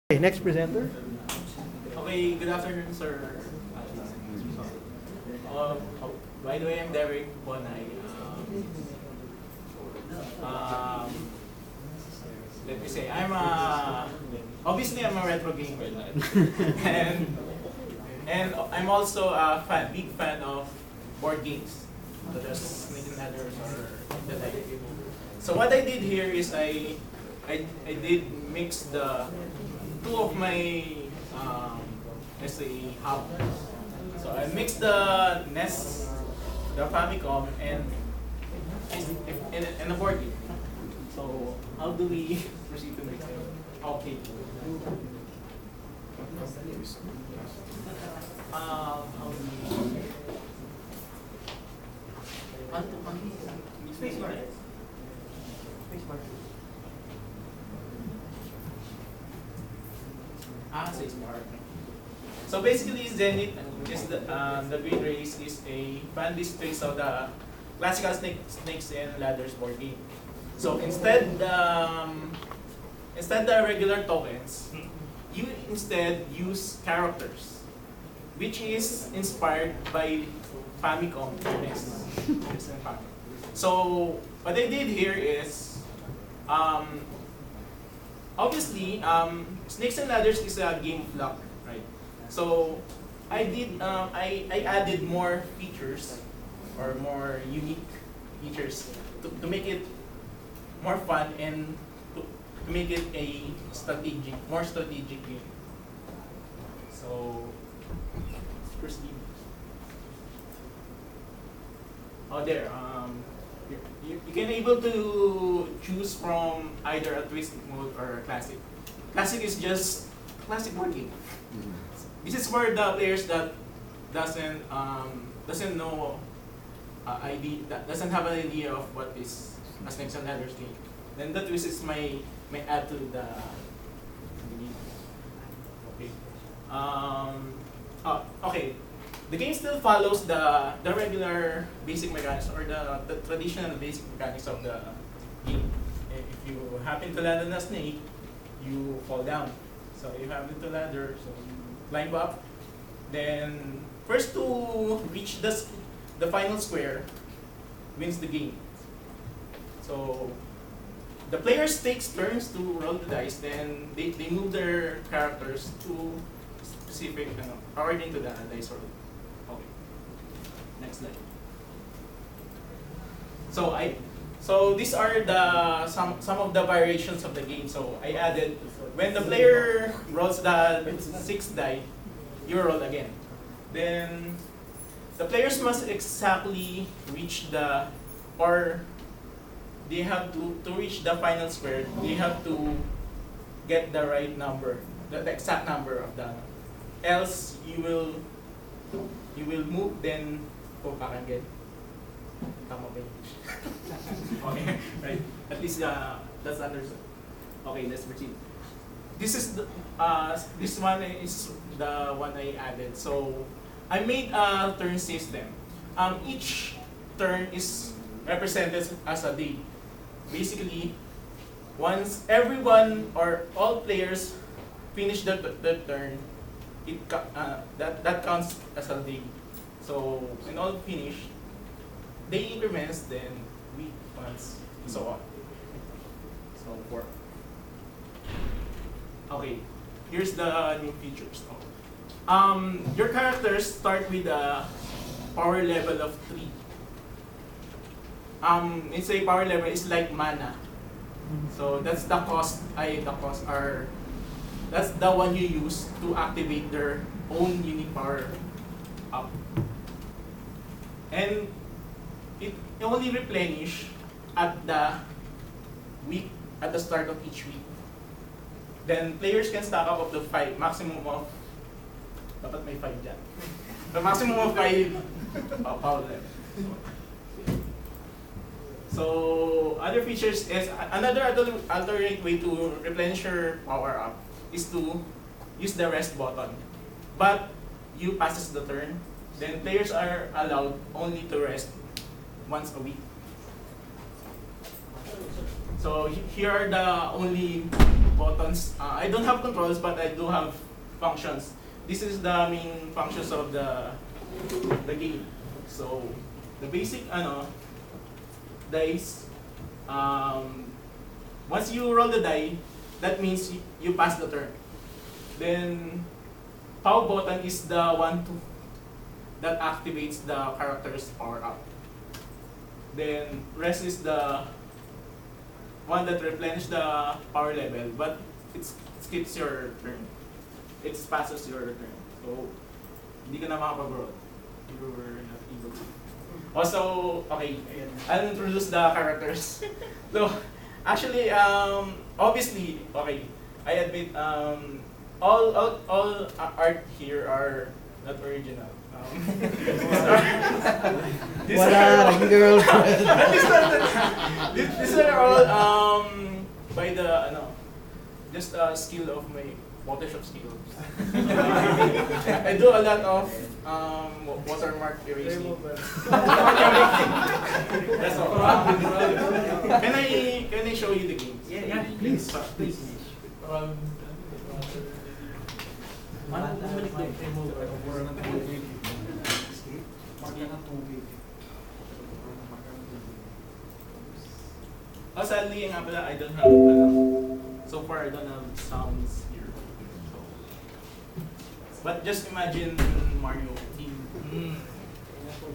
Okay, next presenter. Okay, good afternoon, sir. By the way, I'm Derek Bonay. Um, Let me say, obviously I'm a retro gamer, and I'm also a big fan of board games, such as Snake and Ladders or the like. So what I did here is I did mix the two of my let's say hub. So I mixed the NES, the Famicom, and a board game. So how do we proceed to mix it? Okay. How do we? Space bar. Space bar. Space bar. So basically, Zenith is the green race is a fan displays of the classical snakes and ladders board game. So instead the regular tokens, you instead use characters, which is inspired by Famicom. So what I did here is, obviously, Snakes and Ladders is a game of luck, right? So I added more features or more unique features to make it more fun and to make it a more strategic game. So let's proceed. Oh, there. You can able to choose from either a twist mode or a classic. Classic is just classic board game. This is for the players that doesn't know doesn't have an idea of what is a Snakes and Ladders game. Then the twist is my add to the game. Okay. Okay. The game still follows the regular basic mechanics or the traditional basic mechanics of the game. If you happen to land on a snake, you fall down. So you happen to ladder, so you climb up. Then first to reach the final square wins the game. So the players takes turns to roll the dice. Then they move their characters to specific according to the dice roll. Okay. Next slide. So these are some of the variations of the game. So I added when the player rolls the 6th die, you roll again. Then the players must exactly reach they have to reach the final square. They have to get the right number, the exact number of the. Else you will move, then go back again. Tama ba yun? Okay, right. At least that's understood. Okay, let's proceed. This one is the one I added. So I made a turn system. Each turn is represented as a day. Basically, once everyone or all players finish the turn, that counts as a day. So when all finish, day increments, then week, months, and so on. So forth. Okay, here's the new features. Your characters start with a power level of 3. It's a power level is like mana. So that's the cost. That's the one you use to activate their own unique power up. And it only replenish at the start of each week. Then players can stack up to 5, maximum of, dapat may 5 dyan. The maximum of 5 power level. So other features is another alternate way to replenish your power up is to use the rest button. But you passes the turn, then players are allowed only to rest once a week. So here are the only buttons. I don't have controls, but I do have functions. This is the main functions of the game. So the basic dice. Once you roll the die, that means you pass the turn. Then power button is the one that activates the character's power up. Then rest is the one that replenishes the power level, but it skips your turn. It passes your turn. So hindi ka na makapag-roll. You're not able to. Also, okay, I'll introduce the characters. So actually, obviously, okay, I admit, all art here are not original. These are all by the just skill of my Photoshop skills. I do a lot of watermark erasing. That's all. Can I show you the games? Yeah, please. Please. Oh, sadly, nga pala, I don't have, so far I don't have sounds here. So, but just imagine Mario team.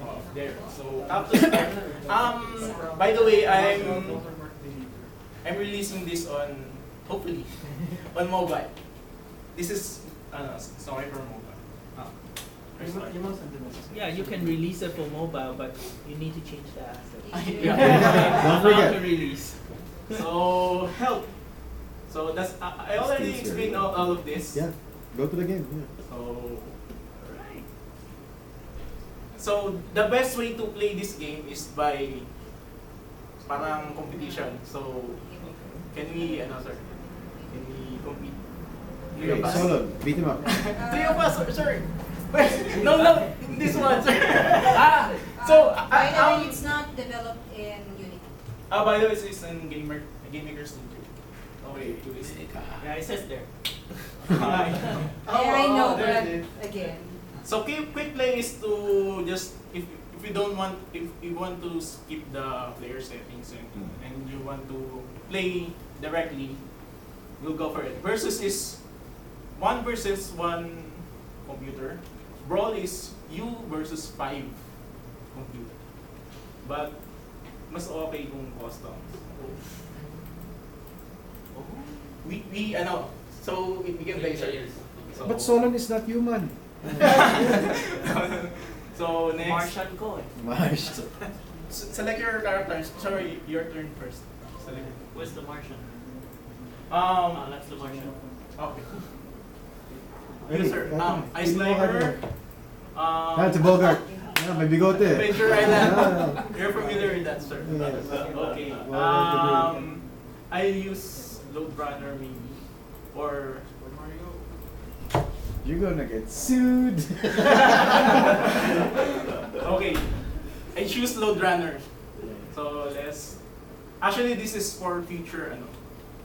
Oh, there. So, by the way, I'm releasing this on, hopefully, on mobile. This is, sorry for mobile. Yeah, you can release it for mobile, but you need to change the asset. Don't forget to release. So help. So that's I already explained all of this. Yeah, go to the game. Yeah. So alright. So the best way to play this game is by parang competition. So can we sir? Can we compete? Okay, solo, beat him up. Three of us, sir. No, this one, sir. So by the way, it's not developed in Unity. by the way, it's in Game Maker Studio. Okay, Yeah, it says there. I know, but again. So quick play is to just if you want to skip the player settings and you want to play directly, we'll go for it. Versus is 1 versus 1 computer. Brawl is you versus 5 computer. But mas okay kung custom. So we can play sir. So, But Solon is not human. so next. Martian ko eh. Marsh. Select your characters. Sorry, your turn first. Select. Where's the Martian? That's the Martian. Okay. Yes, sir. Ice Sniper. That's a Bogart. Yeah, may bigote. Adventure Island. You're familiar with that, sir? Yes. Okay. I use Load Runner maybe. Or Mario. You're gonna get sued. Okay. I choose Load Runner. So let's. Actually, this is for future.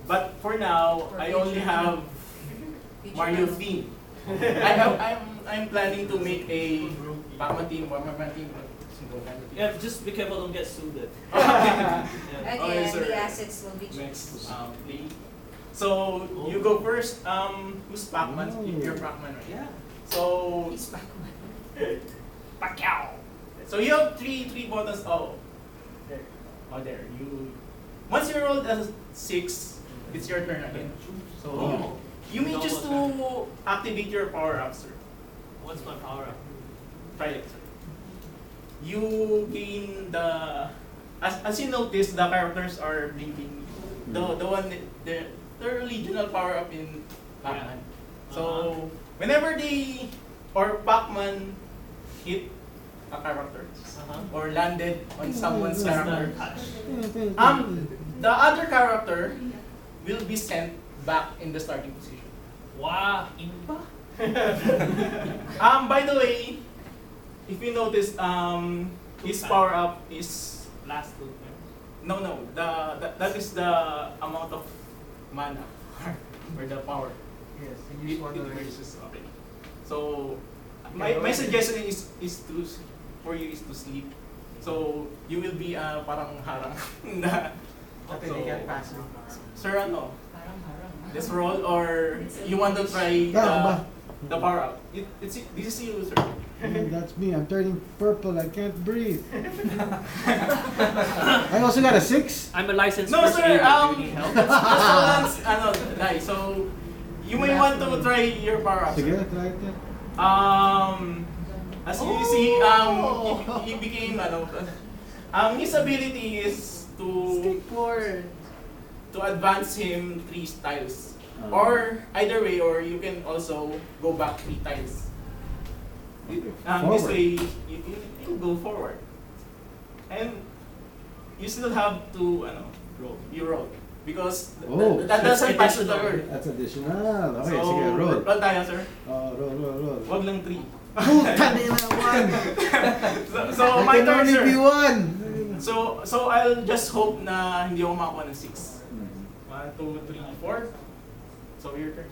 But for now, I only have Mario theme. I'm planning to make a Pac-Man team, Pac-Man team. Yeah, just be careful, don't get sued. Again, Okay, sir. the assets will be Next, changed. play. So you go first. Who's Pac-Man? Oh. You're Pac-Man, right? Yeah. So He's Pac-Man. Pacquiao. So you have three buttons. Oh, there. Oh, there. Once you roll a 6, it's your turn again. So you may choose to activate your power up, sir. What's my power up? Try it, sir. You gain the as you notice, the characters are blinking. The original power up in Pac-Man. So whenever Pac-Man hit a character or landed on someone's character, the other character will be sent back in the starting position. Wow, imba. By the way, if you notice, his power up is Last two. no. That is the amount of mana. or the power. Yes, you use one It of these. reduces. Okay. So my suggestion is to for you is to sleep. So you will be parang harang na. Okay, they get faster. Sir, ano? This roll or you want to try the power up? This is you, sir. Oh, that's me. I'm turning purple. I can't breathe. I also got a 6. I'm a licensed No, first sir. aider. Do you need help? That's Roland's die. So you may want to try your power up. Sige, Sir. try it. As you see, he became his ability is to advance him 3 tiles. Or either way, or you can also go back 3 tiles. This Forward. way, you go forward. And you still have to, roll. Because Oh, that doesn't pass the additional. word. That's additional. Okay, So, sige, roll. roll tayo, sir. Roll. Wag lang 3. Puta nila, 1! So I my can turn, only sir. be 1! So I'll just hope na hindi ako makakuha ng 6. 1, 2, 3, 4. So your turn.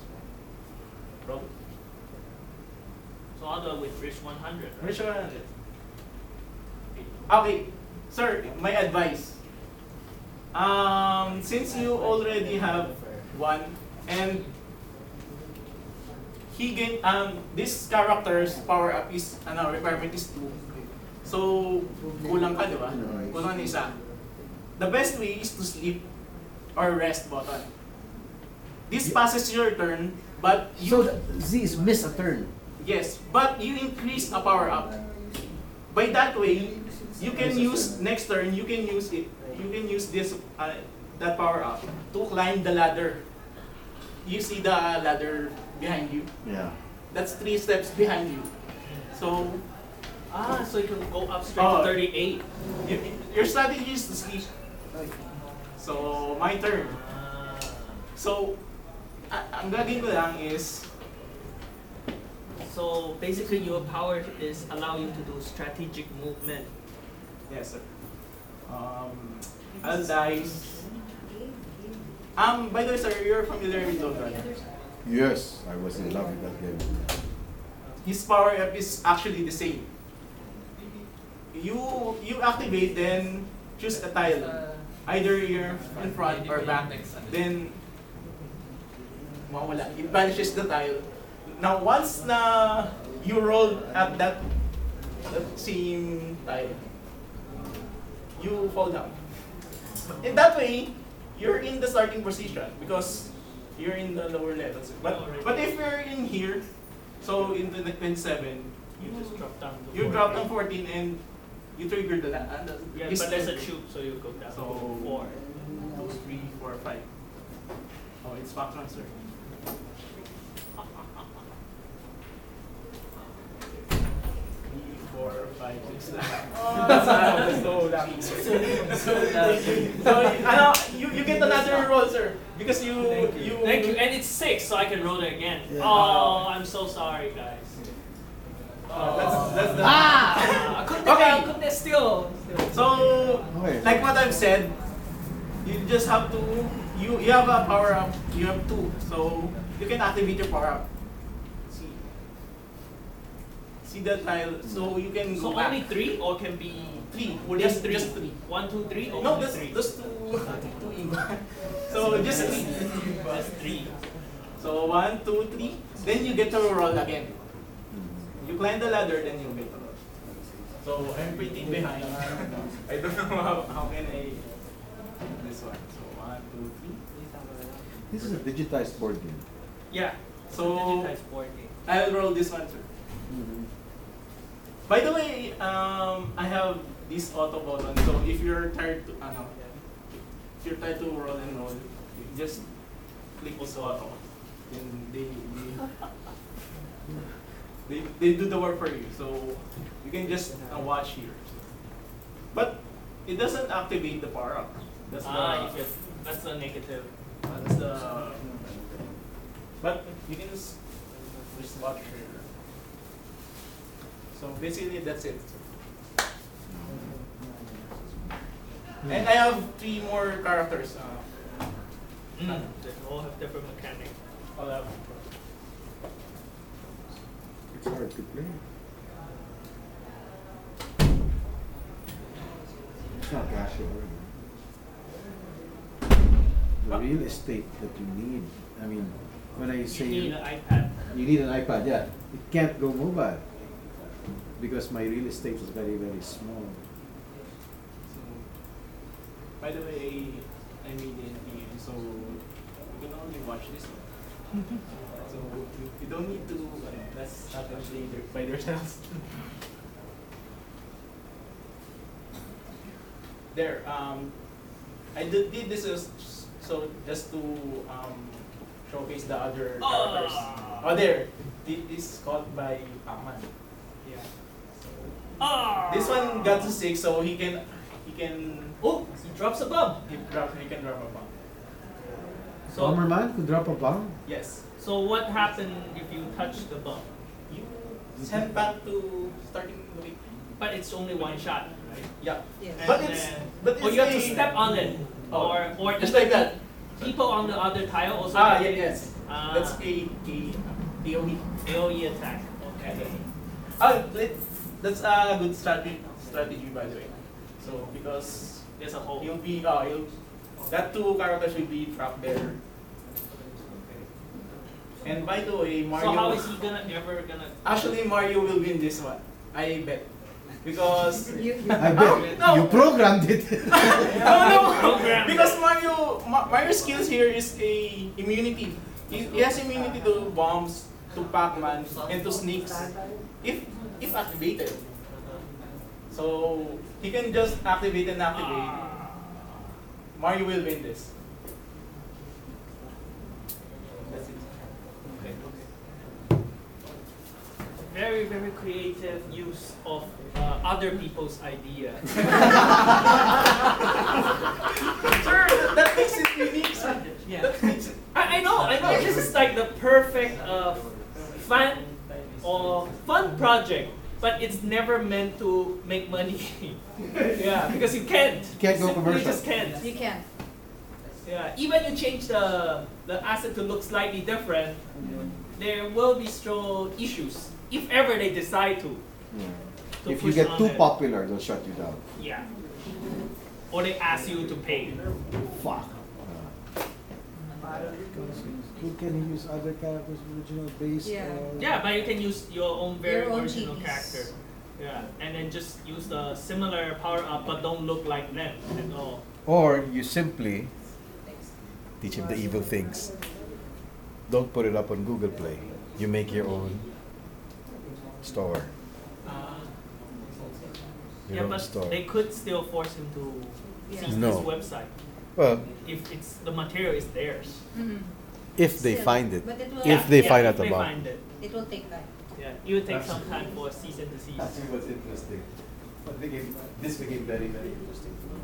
Roll. So I'll go with Rich 100. Right? Which one is it? Okay, sir, my advice. Since you already have 1 and he gain this character's power up is requirement is 2. So kulang ka, di ba? Kulang na isa. The best way is to sleep or rest button. This passes your turn, but you So Z is miss a turn. yes, but you increase a power up. By that way, you can use next turn. You can use it. You can use this that power up to climb the ladder. You see the ladder behind you. Yeah. That's 3 steps behind you. So So you can go up straight Oh. to 38. your strategy is to sleep. So my turn. So ang gagawin ko lang is So basically your power is allow you to do strategic movement. yes, sir. I'll dice. By the way, sir, you're familiar with Logan. Yes, I was in love with that game. His power up is actually the same. You activate, then choose a tile. Either you're in front or back. Then mawala. It vanishes the tile. Now once na you roll at that same tile, you fall down. In that way, you're in the starting position because you're in the lower levels. But if you're in here, so in the 27, You just drop down to you 40. drop down 14 and you trigger the Yeah, this but there's a turn. tube, so you go down So to 4. 2, 3, 4, 5. Oh, it's back transfer. 4, 5, 6, 7. So you get another roll, sir, because you Thank you. And it's 6, so I can roll it again. Yeah. Oh, I'm so sorry, guys. That's the I couldn't still. So Okay. like what I've said, you just have to you have a power up. You have 2, so you can activate your power up. See the tile, so you can So go back. only 3 or can be 3. within Just 3? Just 3. 1, 2, 3 or No, only that's 3? just two iba. So just 3. Just 3. So 1, 2, 3. Then you get to roll again. You climb the ladder, then you get to roll. So I'm pretty behind. I don't know how can I this one. So 1, 2, 3. This is a digitized board game. Yeah. So Digitized board game. I'll roll this one, sir. By the way, I have this auto button. So if you're tired to roll and roll, you just click this auto. Then they do the work for you. So you can just watch here. But it doesn't activate the power up. That's That's the negative. that's the. But you can just watch here. So basically that's it. And I have 3 more characters. They all have different mechanics. All up. It's hard to play. It's not casual. The real estate that you need. I mean, when I say You need an iPad. you need an iPad, yeah. It can't go mobile. Because my real estate is very, very small. So, by the way, I made it here, so you can only watch this one. So you don't need to. That's not actually by themselves. There. I did this so just to showcase the other characters. Oh, there. This is called by Pac-Man. Yeah. So, this one got to 6, so he can. Oh, he drops a bomb. He can drop a bomb. So, Bomberman could drop a bomb? Yes. so what happened if you touch the bomb? You send back to starting weight. But it's only one shot, right? Yeah. Yes. And But it's then- but or it's you have to a- step on it, or just even like that. people on the other tile also. Ah, get yeah, it. yes. Ah. That's a AOE. AOE attack. Okay. That's a good strategy by the way. So because There's a hole. he'll be that two characters will be trapped there. And by the way, Mario. So how is he ever gonna? Actually, Mario will win this one. I bet. Because I bet no. you programmed it. no. Program. Because Mario's skills here is a immunity. He has immunity to bombs, to Pac-Man, and to snakes. If activated. So he can just activate and activate. Mario will win this. That's it. Very, very creative use of other people's idea. Sir, that makes it unique, sir. Yeah. That makes it. I know. This is like the perfect fun project, but it's never meant to make money. Yeah, because you can't. Can't go Simply commercial. just can't. You can. Yeah, even you change the asset to look slightly different, there will be still issues if ever they decide to. to If you push get on too it. popular, they'll shut you down. Yeah. Or they ask you to pay. Fuck. Can you use other characters original based? Yeah. Yeah, but you can use your own very Your own original GPs. character. Yeah, and then just use the similar power up, but don't look like them at all. Or you simply teach him the evil things. Don't put it up on Google Play. You make your own store. Your Yeah, own but store. they could still force him to Yeah. seize No. this website Well, if the material is theirs. Mhm. if they Still, find it. but it will- If they find if out they about find it. It will take time. Yeah, it would take some time for cease and desist. Actually, what's interesting. This became very, very interesting to me.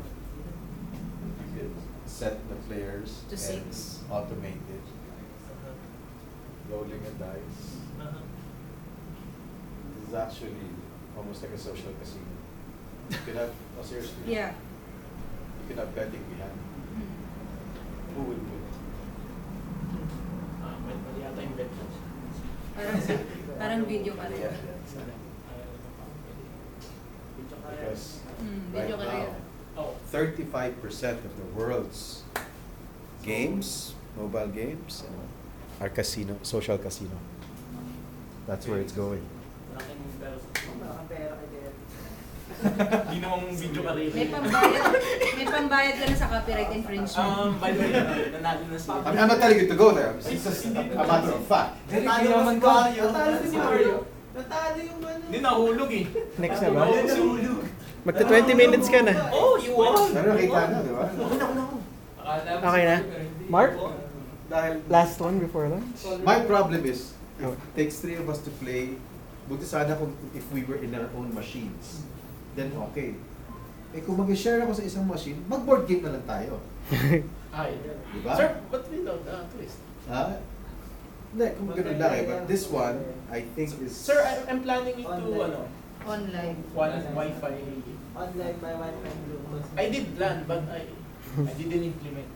You could set the players To and six. automate it, Uh-huh. rolling a dice. Uh-huh. It's actually almost like a social casino. You could have, seriously, Yeah. you could have betting behind. Mhm. Who would win? Mali yata yung bet. Parang video ka rin. Yeah. Because right Video ka rin. now, 35% of the world's games, mobile games, are casino, social casino. That's where it's going. Malaking pero. Pera ka din. Hindi namang video ka rin. May pambayad ka na sa copyright infringement. By the way, nanalo na si. I'm not telling you to go there. It's just a matter of fact. Natalo naman ko. Natalo si Mario. Natalo yung ano. Hindi nahulog eh. Next na ba? Nahulog. Magta 20 minutes ka na. Oh, you won! Pero nakita na, di ba? Okay na? Mark? Dahil Last one before lunch? my problem is, if it takes 3 of us to play, buti sana kung if we were in our own machines, then okay. Eh kung mag-share ako sa isang machine, mag-board game na lang tayo. Ay. Diba? Sir, but without twist. Ha? Hindi, kung ganun lang eh. But this one, I think is... Sir, I'm planning it to Online. Online. one Wi-Fi. Online by Wi-Fi Bluetooth. I did plan, but I didn't implement.